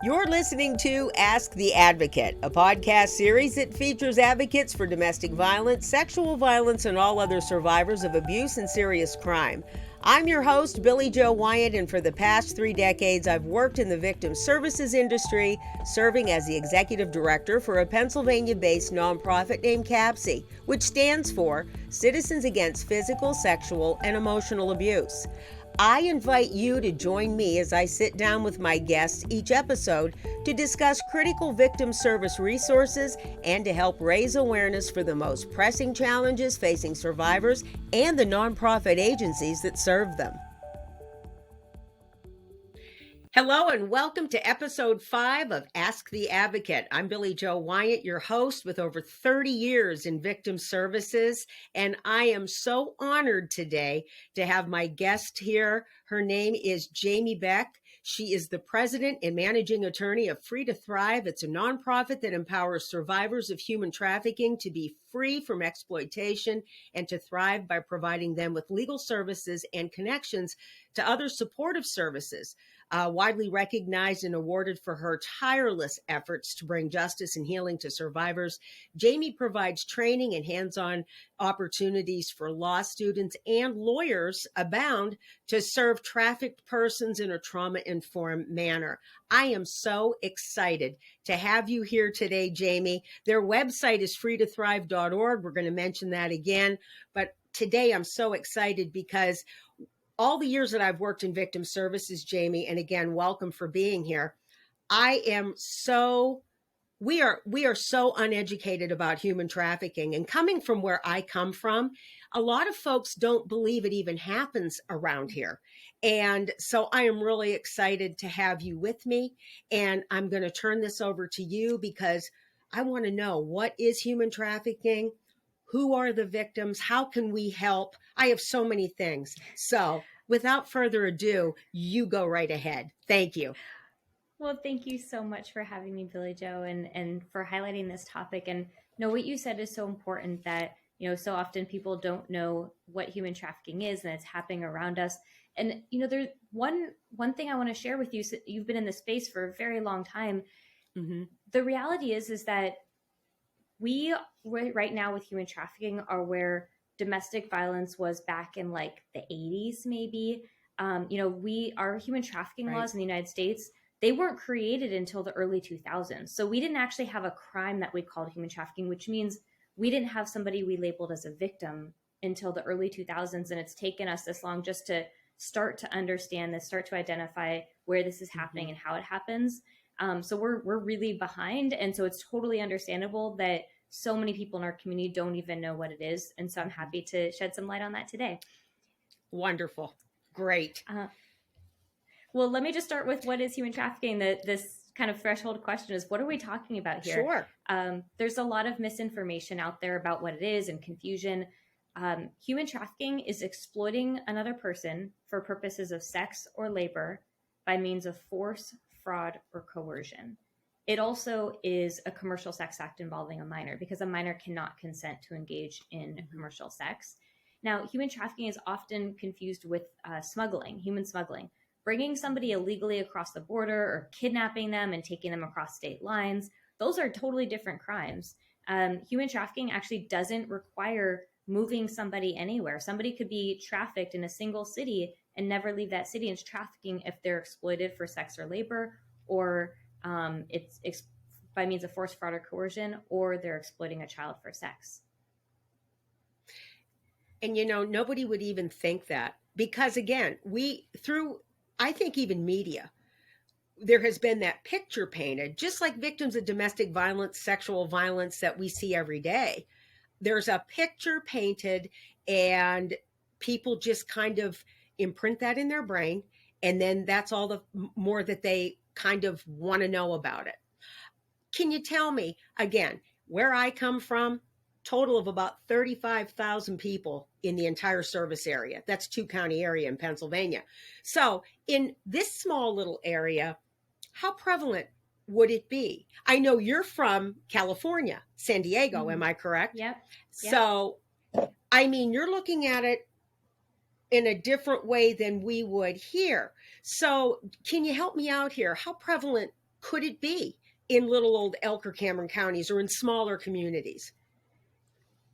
You're listening to Ask the Advocate, a podcast series that features advocates for domestic violence, sexual violence, and all other survivors of abuse and serious crime. I'm your host, Billie Jo Weyant, and for the past 3 decades, I've worked in the victim services industry, serving as the executive director for a Pennsylvania-based nonprofit named CAPSI, which stands for Citizens Against Physical, Sexual, and Emotional Abuse. I invite you to join me as I sit down with my guests each episode to discuss critical victim service resources and to help raise awareness for the most pressing challenges facing survivors and the nonprofit agencies that serve them. Hello and welcome to episode 5 of Ask the Advocate. I'm Billie Jo Weyant, your host with over 30 years in victim services, and I am so honored today to have my guest here. Her name is Jamie Beck. She is the president and managing attorney of Free to Thrive. It's a nonprofit that empowers survivors of human trafficking to be free from exploitation and to thrive by providing them with legal services and connections to other supportive services. Widely recognized and awarded for her tireless efforts to bring justice and healing to survivors, Jamie provides training and hands-on opportunities for law students and lawyers abound to serve trafficked persons in a trauma-informed manner. I am so excited to have you here today, Jamie. Their website is freetothrive.org. We're going to mention that again. But today I'm so excited because all the years that I've worked in victim services, Jamie, and again, welcome for being here. We are so uneducated about human trafficking, and coming from where I come from, a lot of folks don't believe it even happens around here. And so I am really excited to have you with me, and I'm going to turn this over to you because I want to know, what is human trafficking? Who are the victims? How can we help? I have so many things. So without further ado, you go right ahead. Thank you. Well, thank you so much for having me, Billie Jo, and for highlighting this topic. And what you said is so important, that, so often people don't know what human trafficking is and it's happening around us. And, there's one thing I want to share with you. So you've been in this space for a very long time. Mm-hmm. The reality is that we right now with human trafficking are where domestic violence was back in like the 80s, maybe. Our human trafficking laws in the United States, they weren't created until the early 2000s. So we didn't actually have a crime that we called human trafficking, which means we didn't have somebody we labeled as a victim until the early 2000s. And it's taken us this long just to start to understand this, start to identify where this is happening and how it happens. So we're really behind. And so it's totally understandable that so many people in our community don't even know what it is. And so I'm happy to shed some light on that today. Wonderful. Great. Well, let me just start with what is human trafficking. This kind of threshold question is, what are we talking about here? Sure. There's a lot of misinformation out there about what it is and confusion. Human trafficking is exploiting another person for purposes of sex or labor by means of force, fraud, or coercion. It also is a commercial sex act involving a minor, because a minor cannot consent to engage in commercial sex. Now, human trafficking is often confused with smuggling, human smuggling, bringing somebody illegally across the border or kidnapping them and taking them across state lines. Those are totally different crimes. Human trafficking actually doesn't require moving somebody anywhere. Somebody could be trafficked in a single city and never leave that city. It's trafficking if they're exploited for sex or labor, or it's by means of force, fraud, or coercion, or they're exploiting a child for sex. And, nobody would even think that, because again, I think even media, there has been that picture painted, just like victims of domestic violence, sexual violence that we see every day. There's a picture painted and people just kind of imprint that in their brain. And then that's all the more that they kind of want to know about it. Can you tell me, again, where I come from, total of about 35,000 people in the entire service area. That's 2-county area in Pennsylvania. So in this small little area, how prevalent would it be? I know you're from California, San Diego, mm-hmm. Am I correct? Yep. So, I mean, you're looking at it in a different way than we would here. So can you help me out here? How prevalent could it be in little old Elk or Cameron counties or in smaller communities?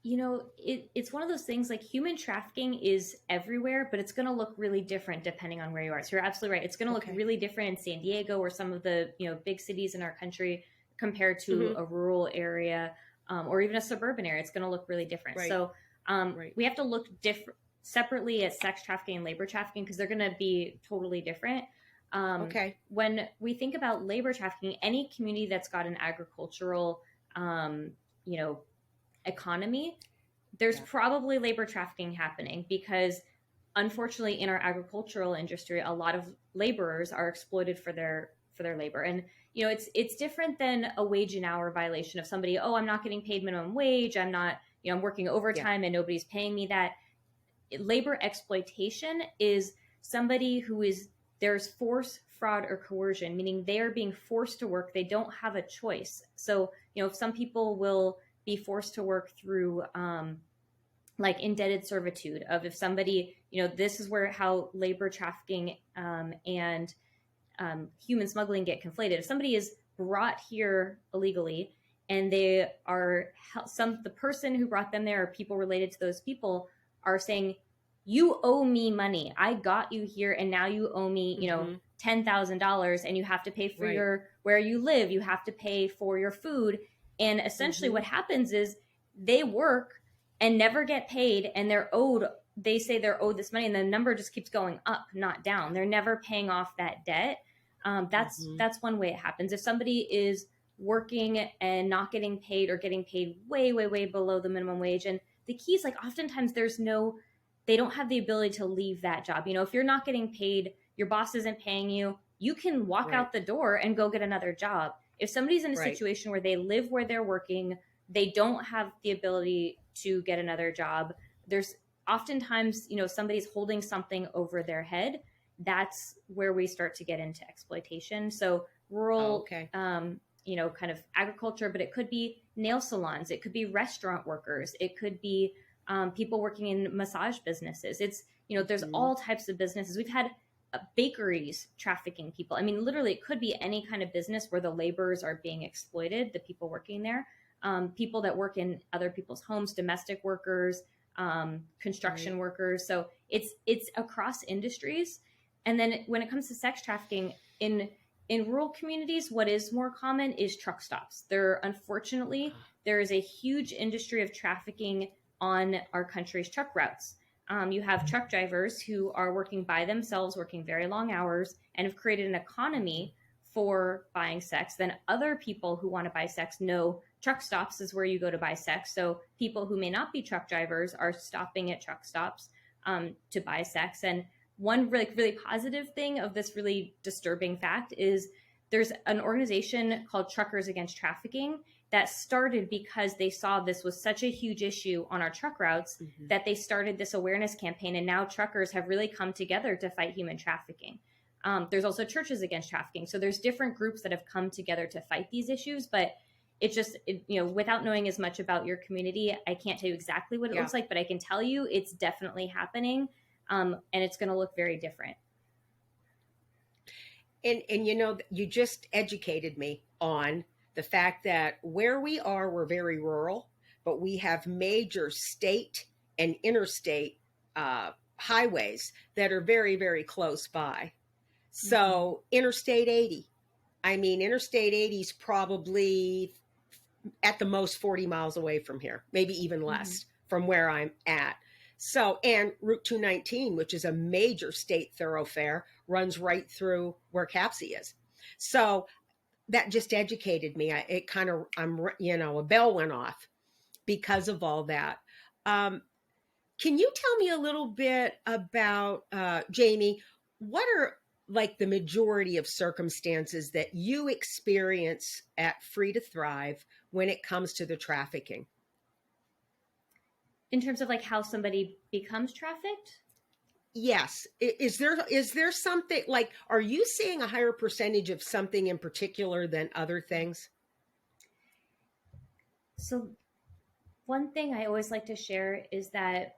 It's one of those things, like human trafficking is everywhere, but it's going to look really different depending on where you are. So you're absolutely right. It's going to look Okay. really different in San Diego or some of the, big cities in our country compared to Mm-hmm. a rural area, or even a suburban area. It's going to look really different. Right. So Right. we have to look separately at sex trafficking and labor trafficking because they're going to be totally different. Okay. When we think about labor trafficking, any community that's got an agricultural, you know, economy, there's probably labor trafficking happening because unfortunately in our agricultural industry, a lot of laborers are exploited for their labor. And it's different than a wage and hour violation of somebody, oh, I'm not getting paid minimum wage, I'm not, I'm working overtime and nobody's paying me that. Labor exploitation is somebody who is, there's force, fraud, or coercion, meaning they are being forced to work, they don't have a choice. So if some people will be forced to work through like indebted servitude of, if somebody, this is where how labor trafficking and human smuggling get conflated. If somebody is brought here illegally and they are the person who brought them there or people related to those people are saying, you owe me money, I got you here and now you owe me $10,000 and you have to pay for your where you live, you have to pay for your food. And essentially what happens is they work and never get paid, and they say they're owed this money, and the number just keeps going up, not down. They're never paying off that debt. That's one way it happens. If somebody is working and not getting paid, or getting paid way, way, way below the minimum wage, and the key is, like, oftentimes they don't have the ability to leave that job. If you're not getting paid, your boss isn't paying you, you can walk out the door and go get another job. If somebody's in a situation where they live where they're working, they don't have the ability to get another job, there's oftentimes, somebody's holding something over their head. That's where we start to get into exploitation. So rural, kind of agriculture, but it could be nail salons, it could be restaurant workers, it could be people working in massage businesses. It's, there's all types of businesses. We've had bakeries trafficking people. I mean, literally, it could be any kind of business where the laborers are being exploited, the people working there. People that work in other people's homes, domestic workers, construction workers. So it's across industries. And then when it comes to sex trafficking in rural communities, what is more common is truck stops. Unfortunately, there is a huge industry of trafficking on our country's truck routes. You have truck drivers who are working by themselves, working very long hours, and have created an economy for buying sex. Then other people who want to buy sex know truck stops is where you go to buy sex. So people who may not be truck drivers are stopping at truck stops to buy sex. And one really positive thing of this really disturbing fact is there's an organization called Truckers Against Trafficking that started because they saw this was such a huge issue on our truck routes that they started this awareness campaign. And now truckers have really come together to fight human trafficking. There's also Churches Against Trafficking. So there's different groups that have come together to fight these issues, but it's just, without knowing as much about your community, I can't tell you exactly what it looks like, but I can tell you it's definitely happening. And it's going to look very different. And you just educated me on the fact that where we are, we're very rural, but we have major state and interstate highways that are very, very close by. So Interstate 80, Interstate 80 is probably at the most 40 miles away from here, maybe even less from where I'm at. So, and Route 219, which is a major state thoroughfare, runs right through where CAPSI is. So that just educated me. A bell went off because of all that. Can you tell me a little bit about, Jamie, what are like the majority of circumstances that you experience at Free to Thrive when it comes to the trafficking? In terms of like how somebody becomes trafficked? Yes. Is there something, like, are you seeing a higher percentage of something in particular than other things? So one thing I always like to share is that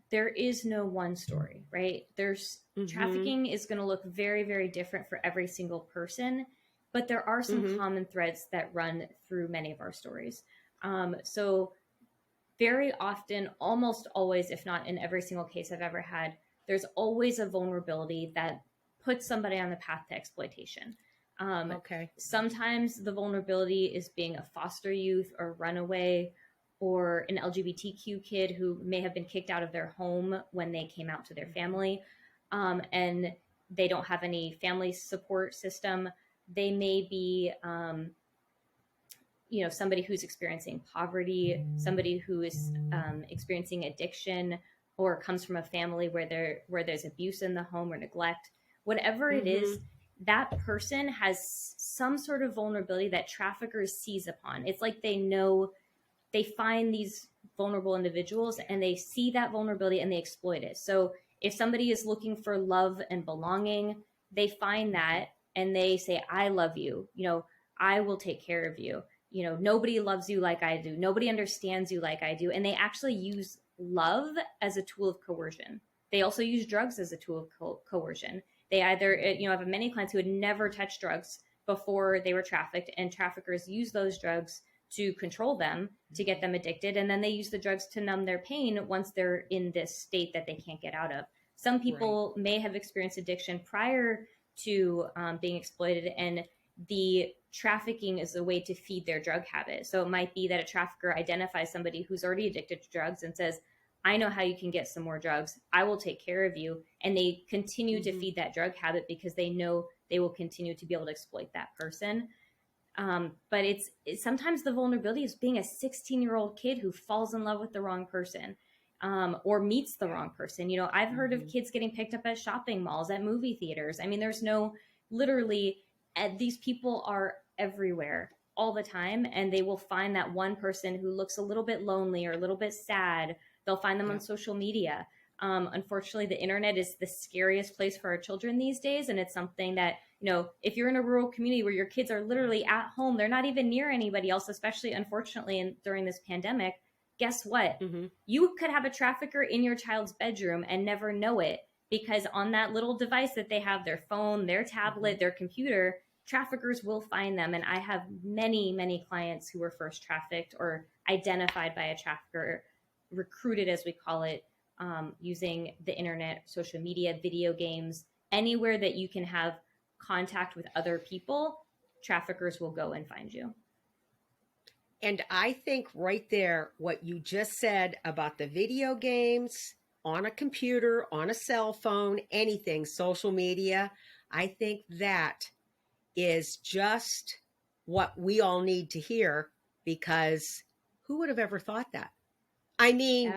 there is no one story, right? Trafficking is going to look very, very different for every single person. but there are some Mm-hmm. common threads that run through many of our stories. So very often, almost always, if not in every single case I've ever had, there's always a vulnerability that puts somebody on the path to exploitation. Okay. Sometimes the vulnerability is being a foster youth or runaway or an LGBTQ kid who may have been kicked out of their home when they came out to their family, and they don't have any family support system. They may be somebody who's experiencing poverty, somebody who is experiencing addiction, or comes from a family where there's abuse in the home or neglect. Whatever it Mm-hmm. is, that person has some sort of vulnerability that traffickers seize upon. It's like they find these vulnerable individuals and they see that vulnerability and they exploit it. So if somebody is looking for love and belonging, they find that and they say, I love you, I will take care of you. Nobody loves you like I do. Nobody understands you like I do. And they actually use love as a tool of coercion. They also use drugs as a tool of coercion. They either, I have many clients who had never touched drugs before they were trafficked, and traffickers use those drugs to control them, to get them addicted. And then they use the drugs to numb their pain once they're in this state that they can't get out of. Some people may have experienced addiction prior to being exploited, and the trafficking is a way to feed their drug habit. So it might be that a trafficker identifies somebody who's already addicted to drugs and says, I know how you can get some more drugs. I will take care of you. And they continue to feed that drug habit because they know they will continue to be able to exploit that person. But it's sometimes the vulnerability is being a 16-year-old kid who falls in love with the wrong person, or meets the wrong person. I've heard of kids getting picked up at shopping malls, at movie theaters. I mean, there's literally, these people are everywhere all the time, and they will find that one person who looks a little bit lonely or a little bit sad. They'll find them on social media. Unfortunately, the internet is the scariest place for our children these days. And it's something that, if you're in a rural community where your kids are literally at home, they're not even near anybody else, especially unfortunately during this pandemic, guess what? You could have a trafficker in your child's bedroom and never know it, because on that little device that they have, their phone, their tablet, their computer, traffickers will find them. And I have many, many clients who were first trafficked or identified by a trafficker, recruited as we call it, using the internet, social media, video games, anywhere that you can have contact with other people, traffickers will go and find you. And I think right there, what you just said about the video games, on a computer, on a cell phone, anything, social media, I think that is just what we all need to hear, because who would have ever thought that? I mean,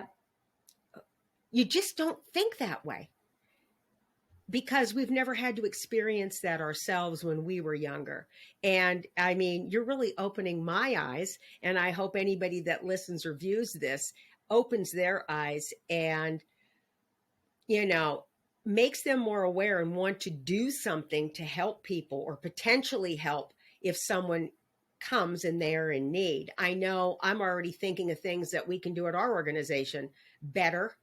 you just don't think that way, because we've never had to experience that ourselves when we were younger. And I mean, you're really opening my eyes, and I hope anybody that listens or views this opens their eyes and, makes them more aware and want to do something to help people, or potentially help if someone comes and they're in need. I know I'm already thinking of things that we can do at our organization better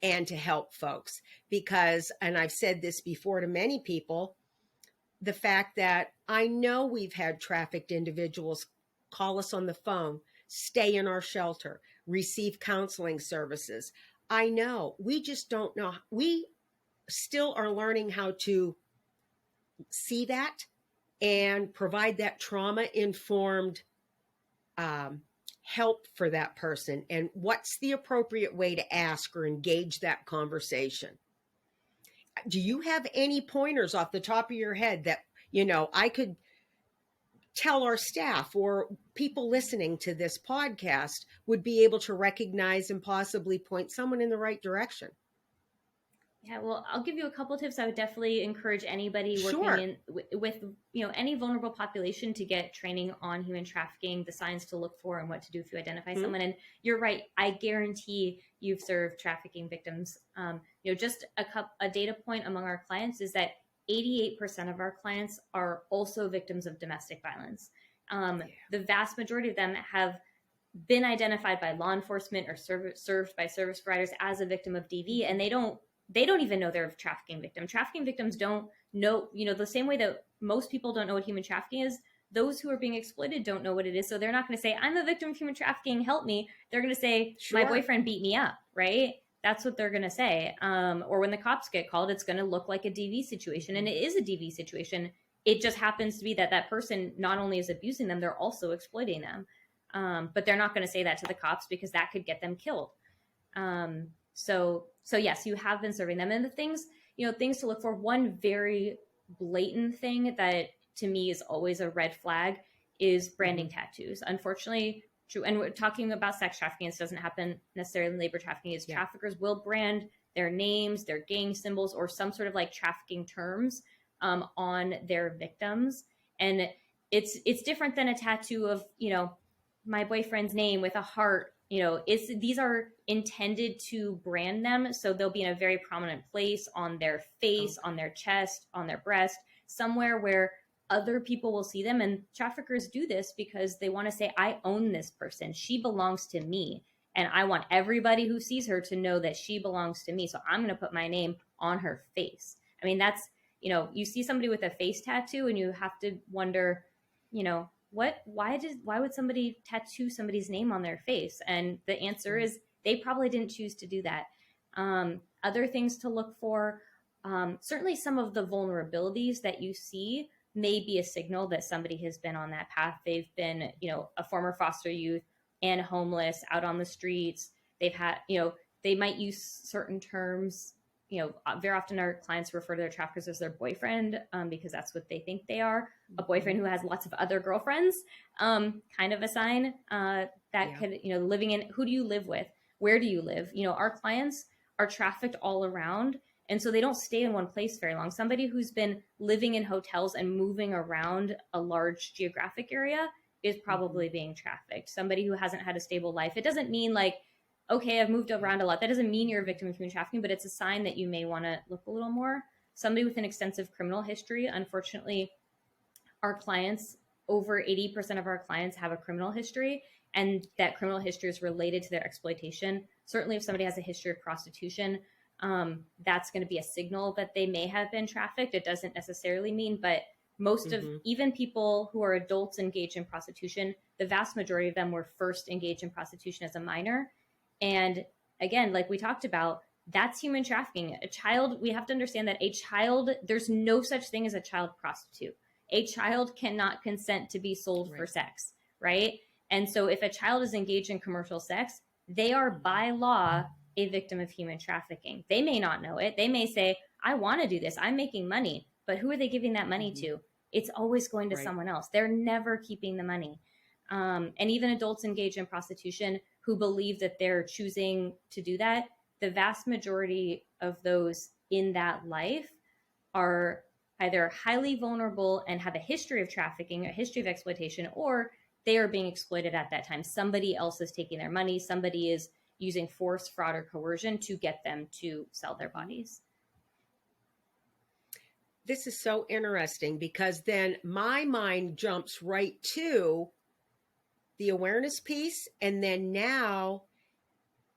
and to help folks, because, and I've said this before to many people, the fact that I know we've had trafficked individuals call us on the phone, stay in our shelter, receive counseling services. I know, we just don't know. We still are learning how to see that and provide that trauma-informed help for that person, and what's the appropriate way to ask or engage that conversation. Do you have any pointers off the top of your head that, I could tell our staff or people listening to this podcast would be able to recognize and possibly point someone in the right direction? Yeah, well, I'll give you a couple of tips. I would definitely encourage anybody working with any vulnerable population to get training on human trafficking, the signs to look for, and what to do if you identify someone. And you're right. I guarantee you've served trafficking victims. Just a data point among our clients is that 88% of our clients are also victims of domestic violence. The vast majority of them have been identified by law enforcement or served by service providers as a victim of DV, and they don't even know they're a trafficking victim. Trafficking victims don't know, the same way that most people don't know what human trafficking is, those who are being exploited don't know what it is. So they're not going to say, I'm a victim of human trafficking, help me. They're going to say, my Sure. boyfriend beat me up, right? That's what they're going to say. Or when the cops get called, it's going to look like a DV situation. And it is a DV situation. It just happens to be that that person not only is abusing them, they're also exploiting them. But they're not going to say that to the cops because that could get them killed. So yes, you have been serving them. And the things, things to look for, one very blatant thing that to me is always a red flag is branding tattoos. Unfortunately, true. And we're talking about sex trafficking. This doesn't happen necessarily in labor trafficking. Is traffickers will brand their names, their gang symbols, or some sort of like trafficking terms on their victims. And it's different than a tattoo of, my boyfriend's name with a heart. These are intended to brand them. So they'll be in a very prominent place on their face, on their chest, on their breast, somewhere where other people will see them. And traffickers do this because they want to say, I own this person. She belongs to me. And I want everybody who sees her to know that she belongs to me. So I'm going to put my name on her face. I mean, that's, you see somebody with a face tattoo and you have to wonder, why would somebody tattoo somebody's name on their face? And the answer is they probably didn't choose to do that. Other things to look for, certainly some of the vulnerabilities that you see may be a signal that somebody has been on that path. They've been, a former foster youth and homeless out on the streets. They've had, they might use certain terms. Very often our clients refer to their traffickers as their boyfriend because that's what they think they are. A boyfriend who has lots of other girlfriends, kind of a sign that could, living in, who do you live with? Where do you live? Our clients are trafficked all around. And so they don't stay in one place very long. Somebody who's been living in hotels and moving around a large geographic area is probably being trafficked. Somebody who hasn't had a stable life. It doesn't mean like, okay, I've moved around a lot. That doesn't mean you're a victim of human trafficking, but it's a sign that you may want to look a little more. Somebody with an extensive criminal history. Unfortunately, our clients, over 80% of our clients have a criminal history, and that criminal history is related to their exploitation. Certainly if somebody has a history of prostitution, that's going to be a signal that they may have been trafficked. It doesn't necessarily mean, but most of even people who are adults engaged in prostitution, the vast majority of them were first engaged in prostitution as a minor. And again, like we talked about, that's human trafficking. A child, we have to understand that a child, there's no such thing as a child prostitute. A child cannot consent to be sold for sex, right? And so if a child is engaged in commercial sex, they are by law a victim of human trafficking. They may not know it. They may say, I want to do this. I'm making money. But who are they giving that money to? It's always going to someone else. They're never keeping the money. And even adults engaged in prostitution who believe that they're choosing to do that, the vast majority of those in that life are either highly vulnerable and have a history of trafficking, a history of exploitation, or they are being exploited at that time. Somebody else is taking their money. Somebody is using force, fraud, or coercion to get them to sell their bodies. This is so interesting because then my mind jumps right to the awareness piece. And then now,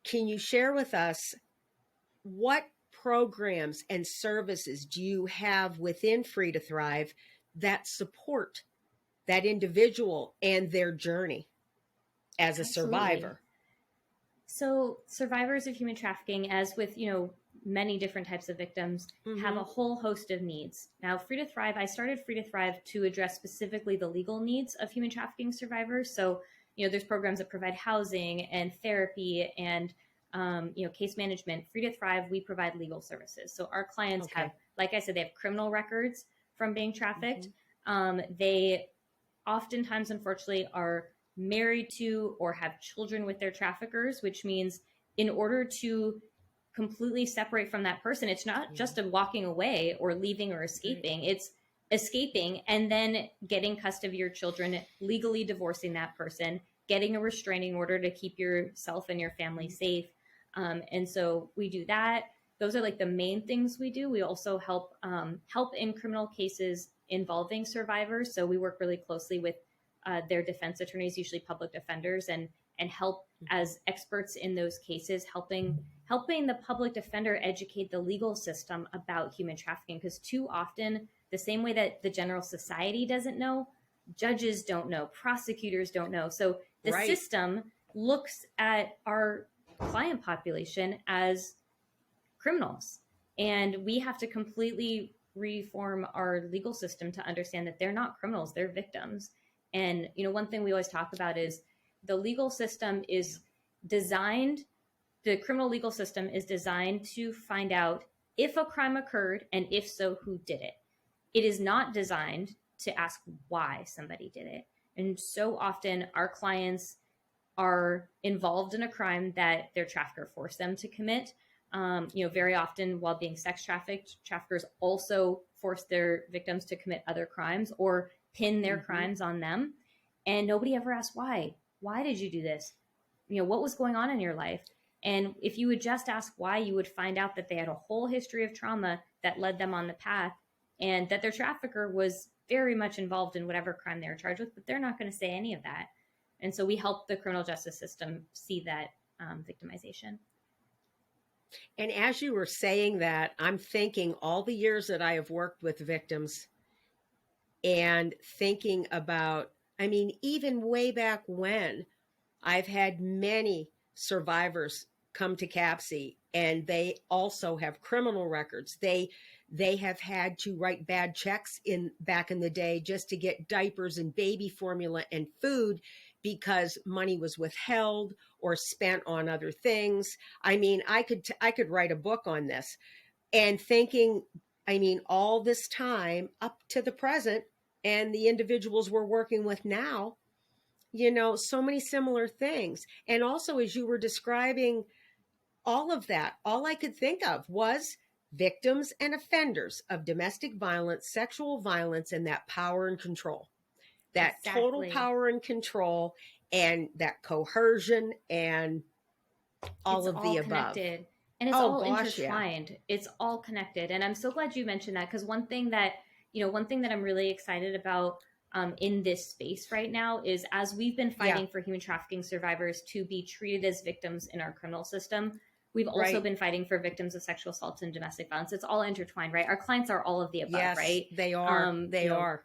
can you share with us what programs and services do you have within Free to Thrive that support that individual and their journey as a survivor? So survivors of human trafficking, as with, many different types of victims, have a whole host of needs. Now, Free to Thrive, I started Free to Thrive to address specifically the legal needs of human trafficking survivors. So, there's programs that provide housing and therapy and, case management. Free to Thrive, we provide legal services. So our clients have, like I said, they have criminal records from being trafficked. They oftentimes, unfortunately, are married to or have children with their traffickers, which means in order to completely separate from that person, it's not just a walking away or leaving or escaping. It's escaping and then getting custody of your children, legally divorcing that person, getting a restraining order to keep yourself and your family safe. And so we do that. Those are like the main things we do. We also help in criminal cases involving survivors. So we work really closely with their defense attorneys, usually public defenders, and and help as experts in those cases, helping the public defender educate the legal system about human trafficking. Because too often, the same way that the general society doesn't know, judges don't know, prosecutors don't know. So the system looks at our client population as criminals, and we have to completely reform our legal system to understand that they're not criminals, they're victims. And one thing we always talk about is the legal system is designed, the criminal legal system is designed to find out if a crime occurred, and if so, who did it. It is not designed to ask why somebody did it. And so often our clients are involved in a crime that their trafficker forced them to commit. Very often while being sex trafficked, traffickers also force their victims to commit other crimes or pin their crimes on them. And nobody ever asks why. Why did you do this? What was going on in your life? And if you would just ask why, you would find out that they had a whole history of trauma that led them on the path, and that their trafficker was very much involved in whatever crime they were charged with, but they're not going to say any of that. And so we help the criminal justice system see that victimization. And as you were saying that, I'm thinking all the years that I have worked with victims and thinking about, even way back when, I've had many survivors come to CAPC, and they also have criminal records. They have had to write bad checks back in the day just to get diapers and baby formula and food because money was withheld or spent on other things. I could write a book on this, and thinking, all this time up to the present, and the individuals we're working with now, so many similar things. And also, as you were describing all of that, all I could think of was victims and offenders of domestic violence, sexual violence, and that power and control. That total power and control, and that coercion, and all of the above. Connected. And it's all intertwined. Yeah. It's all connected. And I'm so glad you mentioned that, because one thing that I'm really excited about in this space right now is, as we've been fighting for human trafficking survivors to be treated as victims in our criminal system, we've also been fighting for victims of sexual assault and domestic violence. It's all intertwined, right? Our clients are all of the above, right? They are. They are.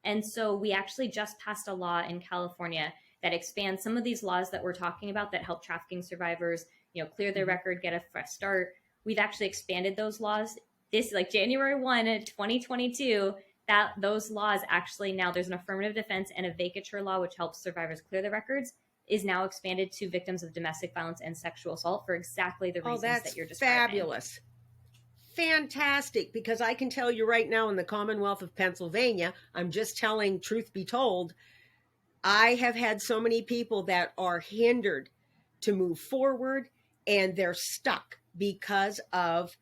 And so we actually just passed a law in California that expands some of these laws that we're talking about that help trafficking survivors, clear their record, get a fresh start. We've actually expanded those laws. This, like January 1, 2022, that those laws actually now, there's an affirmative defense and a vacatur law, which helps survivors clear their records, is now expanded to victims of domestic violence and sexual assault for exactly the reasons that you're describing. Fabulous. Fantastic, because I can tell you right now, in the Commonwealth of Pennsylvania, I'm just telling truth be told, I have had so many people that are hindered to move forward, and they're stuck because of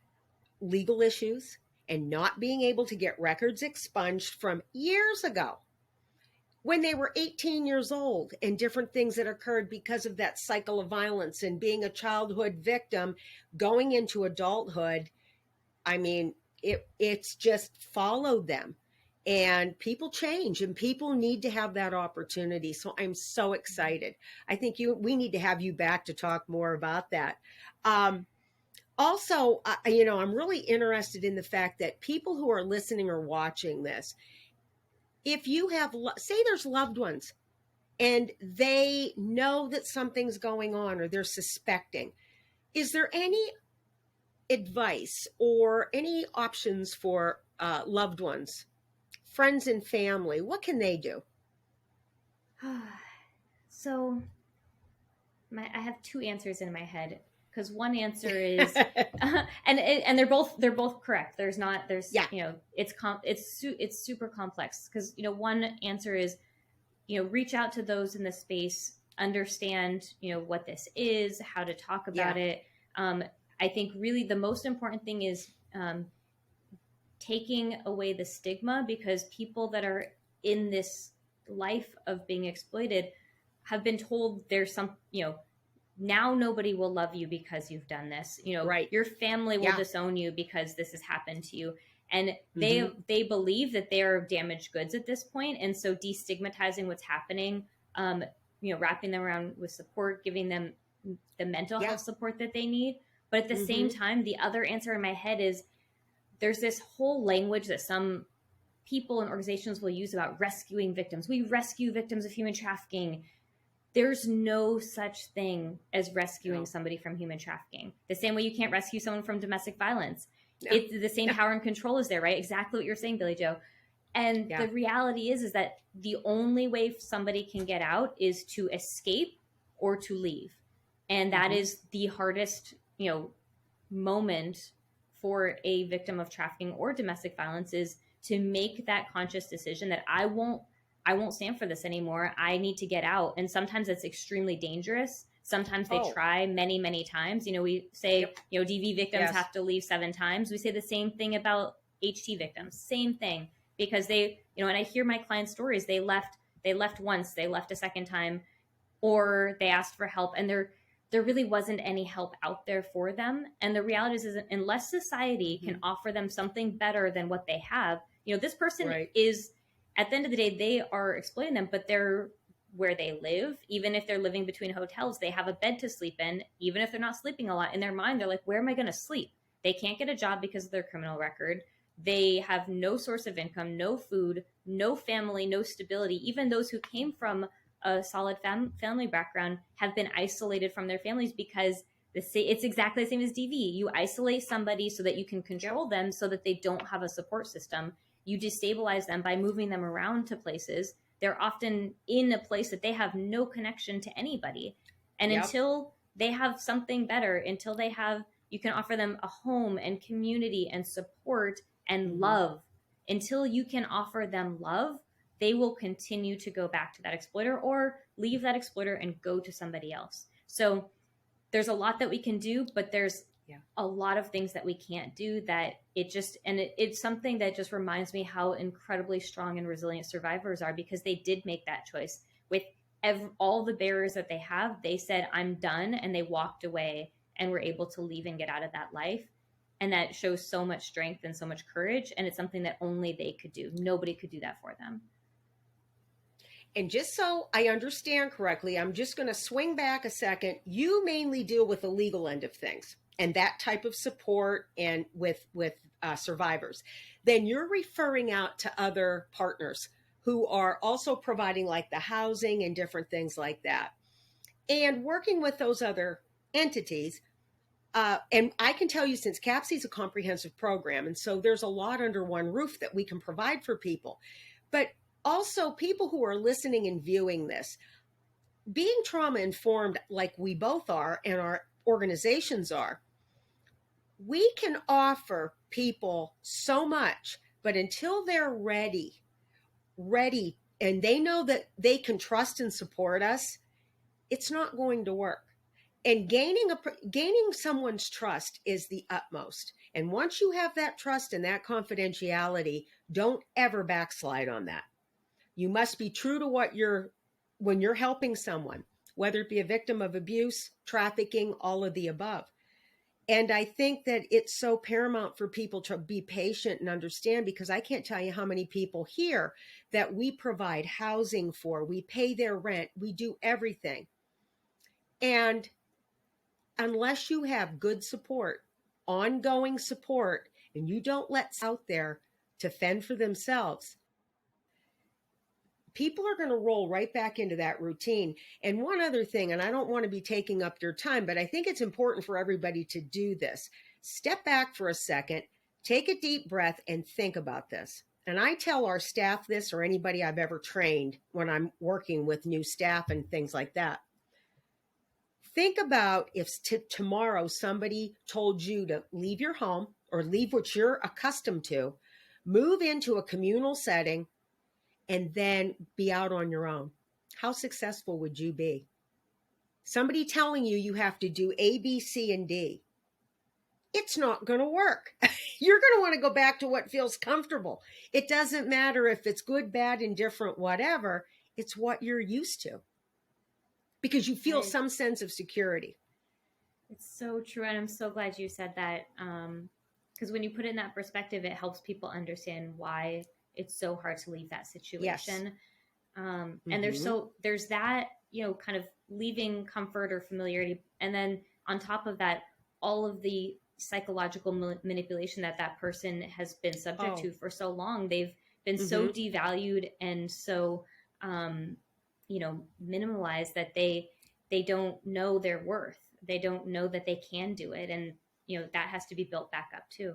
legal issues and not being able to get records expunged from years ago when they were 18 years old, and different things that occurred because of that cycle of violence and being a childhood victim going into adulthood. It's just followed them, and people change, and people need to have that opportunity. So I'm so excited. I think we need to have you back to talk more about that. Also, I'm really interested in the fact that people who are listening or watching this, if you have, say there's loved ones and they know that something's going on, or they're suspecting, is there any advice or any options for loved ones, friends and family? What can they do? So I have two answers in my head, because one answer is and they're both correct. It's super complex, because one answer is reach out to those in the space, understand what this is, how to talk about it. I think really the most important thing is taking away the stigma, because people that are in this life of being exploited have been told there's some, now nobody will love you because you've done this. Your family will disown you because this has happened to you. And they believe that they're damaged goods at this point. And so destigmatizing what's happening wrapping them around with support, giving them the mental Yeah. health support that they need. But at the same time, the other answer in my head is there's this whole language that some people and organizations will use about rescuing victims. We rescue victims of human trafficking. There's no such thing as rescuing somebody from human trafficking. The same way you can't rescue someone from domestic violence. No. It's the same power and control is there, right? Exactly what you're saying, Billie Jo. And the reality is that the only way somebody can get out is to escape or to leave. And that is the hardest, moment for a victim of trafficking or domestic violence, is to make that conscious decision that I won't stand for this anymore. I need to get out. And sometimes it's extremely dangerous. Sometimes they try many, many times. We say, DV victims have to leave 7 times. We say the same thing about HT victims, same thing, because they, and I hear my clients' stories, they left once, they left a second time, or they asked for help and there really wasn't any help out there for them. And the reality is unless society can offer them something better than what they have, this person is, at the end of the day, they are exploiting them, but they're where they live. Even if they're living between hotels, they have a bed to sleep in. Even if they're not sleeping a lot, in their mind, they're like, where am I going to sleep? They can't get a job because of their criminal record. They have no source of income, no food, no family, no stability. Even those who came from a solid family background have been isolated from their families because it's exactly the same as DV. You isolate somebody so that you can control them, so that they don't have a support system. You destabilize them by moving them around to places. They're often in a place that they have no connection to anybody. And until they have something better, until they have, you can offer them a home and community and support and love. Until you can offer them love, they will continue to go back to that exploiter or leave that exploiter and go to somebody else. So there's a lot that we can do, but there's a lot of things that we can't do, that it's something that just reminds me how incredibly strong and resilient survivors are, because they did make that choice with all the barriers that they have. They said, I'm done. And they walked away and were able to leave and get out of that life. And that shows so much strength and so much courage. And it's something that only they could do. Nobody could do that for them. And just so I understand correctly, I'm just going to swing back a second. You mainly deal with the legal end of things and that type of support and with survivors. Then you're referring out to other partners who are also providing like the housing and different things like that. And working with those other entities. And I can tell you, since CAPC is a comprehensive program, and so there's a lot under one roof that we can provide for people. But also, people who are listening and viewing this, being trauma informed like we both are and our organizations are, we can offer people so much, but until they're ready, and they know that they can trust and support us, it's not going to work. And gaining someone's trust is the utmost. And once you have that trust and that confidentiality, don't ever backslide on that. You must be true to when you're helping someone, whether it be a victim of abuse, trafficking, all of the above. And I think that it's so paramount for people to be patient and understand, because I can't tell you how many people here that we provide housing for, we pay their rent, we do everything. And unless you have good support, ongoing support, and you don't let out there to fend for themselves, people are going to roll right back into that routine. And one other thing, and I don't want to be taking up your time, but I think it's important for everybody to do this. Step back for a second, take a deep breath, and think about this. And I tell our staff this, or anybody I've ever trained when I'm working with new staff and things like that. Think about if tomorrow somebody told you to leave your home or leave what you're accustomed to, move into a communal setting, and then be out on your own. How successful would you be? Somebody telling you have to do A, B, C, and D. It's not going to work. You're going to want to go back to what feels comfortable. It doesn't matter if it's good, bad, indifferent, whatever. It's what you're used to, because you feel some sense of security. It's so true. And I'm so glad you said that. Because when you put it in that perspective, it helps people understand why it's so hard to leave that situation. Yes. And there's that kind of leaving comfort or familiarity. And then on top of that, all of the psychological manipulation that that person has been subject to for so long. They've been so devalued and so, minimalized that they don't know their worth. They don't know that they can do it. And, that has to be built back up too.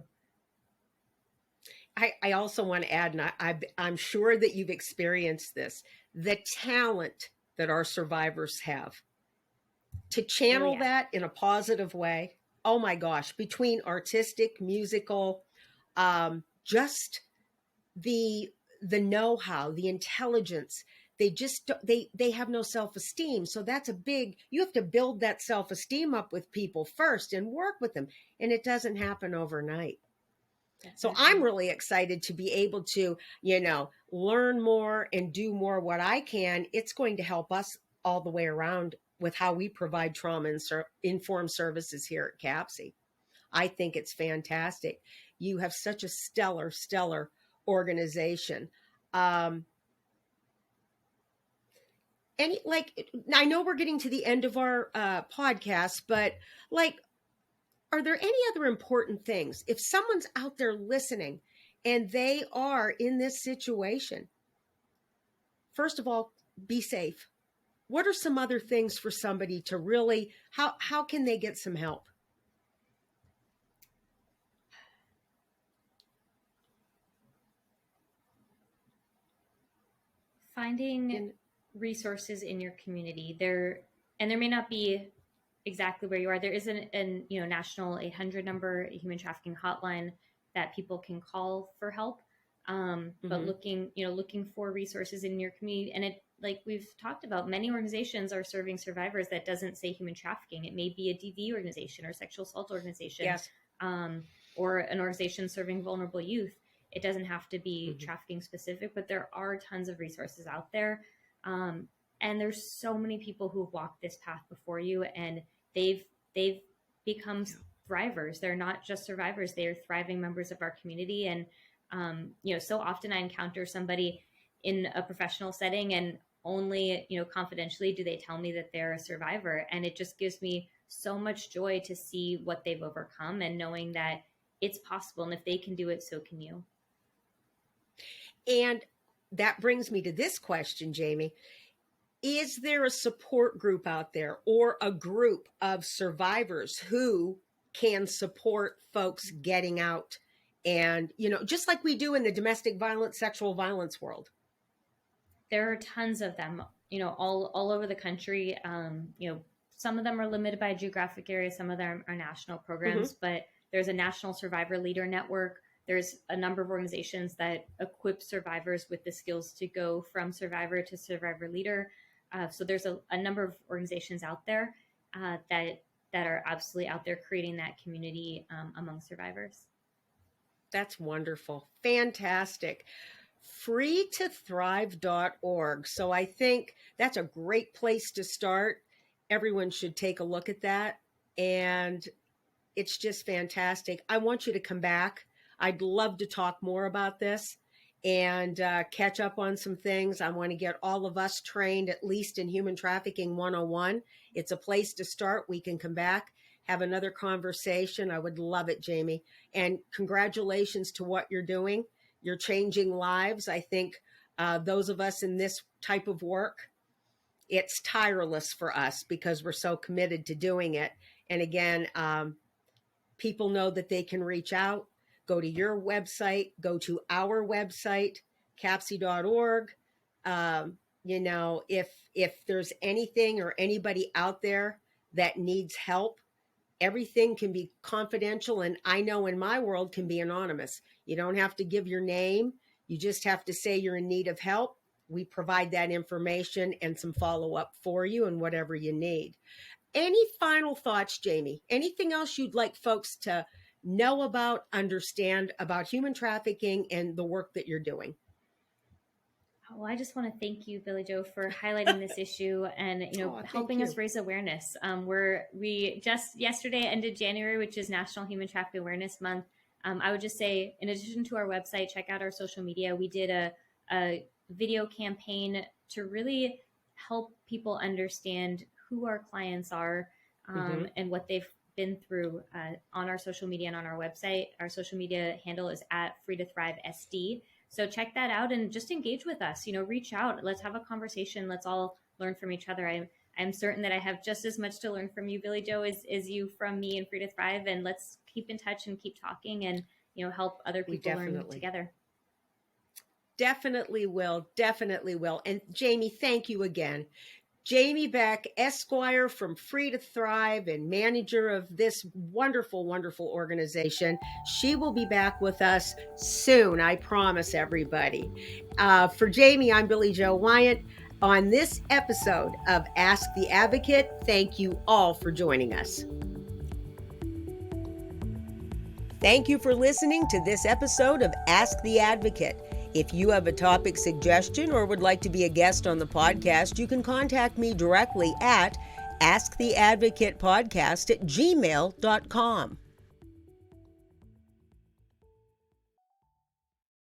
I also want to add, and I'm sure that you've experienced this, the talent that our survivors have to channel that in a positive way. Oh my gosh, between artistic, musical, just the know-how, the intelligence, they have no self-esteem. So that's you have to build that self-esteem up with people first and work with them. And it doesn't happen overnight. So I'm really excited to be able to, learn more and do more what I can. It's going to help us all the way around with how we provide trauma-informed services here at CAPCI. I think it's fantastic. You have such a stellar organization. I know we're getting to the end of our podcast, but are there any other important things? If someone's out there listening and they are in this situation, first of all, be safe. What are some other things for somebody to really, how can they get some help? Finding resources in your community. There may not be exactly where you are. There is a national 800 number, a human trafficking hotline that people can call for help. But looking for resources in your community, and it, like we've talked about, many organizations are serving survivors that doesn't say human trafficking. It may be a DV organization or sexual assault organization, yes. Or an organization serving vulnerable youth. It doesn't have to be trafficking specific, but there are tons of resources out there. And there's so many people who've walked this path before you, and they've become thrivers. They're not just survivors. They are thriving members of our community. And, so often I encounter somebody in a professional setting and only, confidentially do they tell me that they're a survivor. And it just gives me so much joy to see what they've overcome and knowing that it's possible. And if they can do it, so can you. And that brings me to this question, Jamie. Is there a support group out there or a group of survivors who can support folks getting out? And, just like we do in the domestic violence, sexual violence world. There are tons of them, all over the country. Some of them are limited by geographic area. Some of them are national programs, but there's a national survivor leader network. There's a number of organizations that equip survivors with the skills to go from survivor to survivor leader. So there's a number of organizations out there that are absolutely out there creating that community among survivors. That's wonderful. Fantastic. freetothrive.org. So I think that's a great place to start. Everyone should take a look at that. And it's just fantastic. I want you to come back. I'd love to talk more about this and catch up on some things. I want to get all of us trained, at least in Human Trafficking 101. It's a place to start. We can come back, have another conversation. I would love it, Jamie. And congratulations to what you're doing. You're changing lives. I think those of us in this type of work, it's tireless for us because we're so committed to doing it. And again, people know that they can reach out. Go to your website, go to our website, capci.org. If there's anything or anybody out there that needs help, everything can be confidential. And I know in my world can be anonymous. You don't have to give your name. You just have to say you're in need of help. We provide that information and some follow-up for you and whatever you need. Any final thoughts, Jamie? Anything else you'd like folks to know about, understand about human trafficking and the work that you're doing? Well, I just want to thank you, Billie Jo, for highlighting this issue and helping us raise awareness. We just yesterday ended January, which is National Human Trafficking Awareness Month. I would just say, in addition to our website, check out our social media. We did a video campaign to really help people understand who our clients are, and what they've been through on our social media and on our website. Our social media handle is at Free to Thrive SD. So check that out and just engage with us. Reach out. Let's have a conversation. Let's all learn from each other. I'm certain that I have just as much to learn from you, Billie Jo, as you from me and Free to Thrive. And let's keep in touch and keep talking and, help other people learn together. Definitely will. Definitely will. And Jamie, thank you again. Jamie Beck, Esquire from Free to Thrive and manager of this wonderful, wonderful organization. She will be back with us soon. I promise everybody. For Jamie, I'm Billie Jo Weyant. On this episode of Ask the Advocate, thank you all for joining us. Thank you for listening to this episode of Ask the Advocate. If you have a topic suggestion or would like to be a guest on the podcast, you can contact me directly at asktheadvocatepodcast@gmail.com.